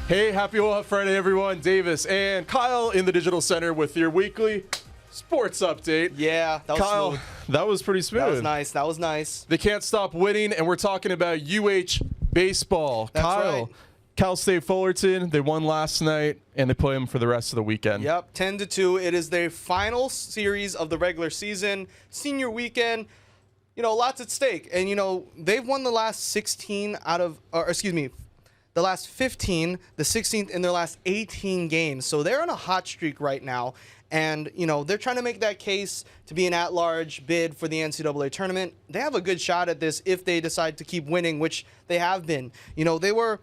Hey, happy Friday, everyone. Davis and Kyle in the Digital Center with your weekly sports update. Yeah, that was Kyle, smooth. that was pretty smooth. That was nice. They can't stop winning, and we're talking about UH baseball. That's Kyle, right. Cal State Fullerton, they won last night, and they play them for the rest of the weekend. Yep, 10-2. It is their final series of the regular season, senior weekend. You know, lots at stake. And, you know, they've won the last 16 the last 15, the 16th in their last 18 games. So they're on a hot streak right now. And, you know, they're trying to make that case to be an at-large bid for the NCAA tournament. They have a good shot at this if they decide to keep winning, which they have been. You know, they were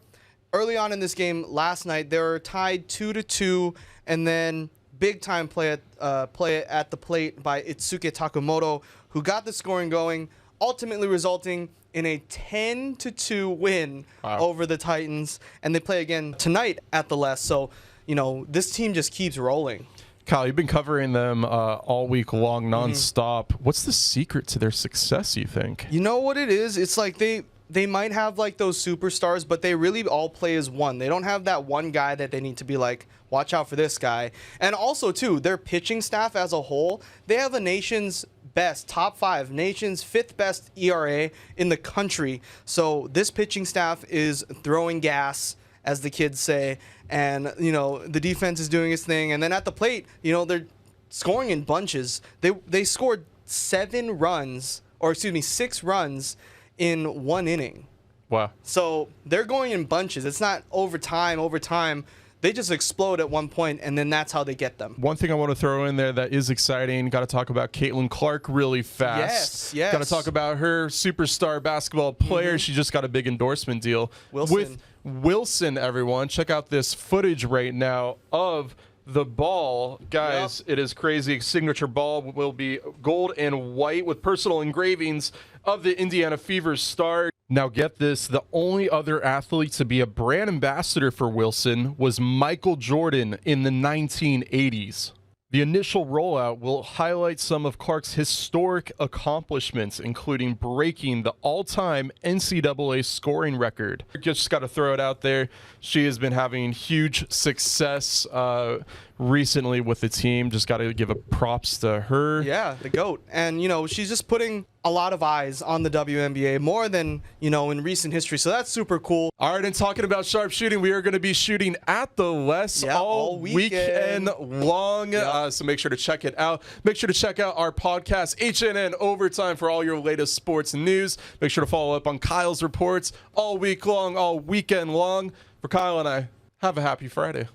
early on in this game last night, they were tied 2-2, and then big-time play at the plate by Itsuke Takumoto, who got the scoring going, ultimately resulting in a 10-2 win over the Titans. And they play again tonight at the Les. So, you know, this team just keeps rolling. Kyle, you've been covering them all week long, nonstop. What's the secret to their success, you think? You know what it is? It's like they might have like those superstars, but they really all play as one. They don't have that one guy that they need to be like, watch out for this guy. And also, too, their pitching staff as a whole, they have a nation's best, top 5, nation's 5th best ERA in the country. So this pitching staff is throwing gas, as the kids say. And, you know, the defense is doing its thing. And then at the plate, you know, they're scoring in bunches. They scored 6 runs in 1 inning. Wow. So they're going in bunches. It's not overtime. They just explode at one point, and then that's how they get them. One thing I want to throw in there that is exciting, got to talk about Caitlin Clark really fast. Yes. Got to talk about her superstar basketball player. She just got a big endorsement deal with Wilson, everyone. Check out this footage right now of the ball. Guys, It is crazy. Signature ball will be gold and white with personal engravings of the Indiana Fever star. Now get this, the only other athlete to be a brand ambassador for Wilson was Michael Jordan in the 1980s. The initial rollout will highlight some of Clark's historic accomplishments, including breaking the all-time NCAA scoring record. Just got to throw it out there. She has been having huge success recently with the team. Just got to give a props to her. Yeah, the GOAT. And, you know, she's just putting a lot of eyes on the WNBA, more than, you know, in recent history. So that's super cool. All right, and talking about sharp shooting, we are going to be shooting at the Les all weekend long. So make sure to check it out. Make sure to check out our podcast, HNN Overtime, for all your latest sports news. Make sure to follow up on Kyle's reports all week long, all weekend long. For Kyle and I, have a happy Friday.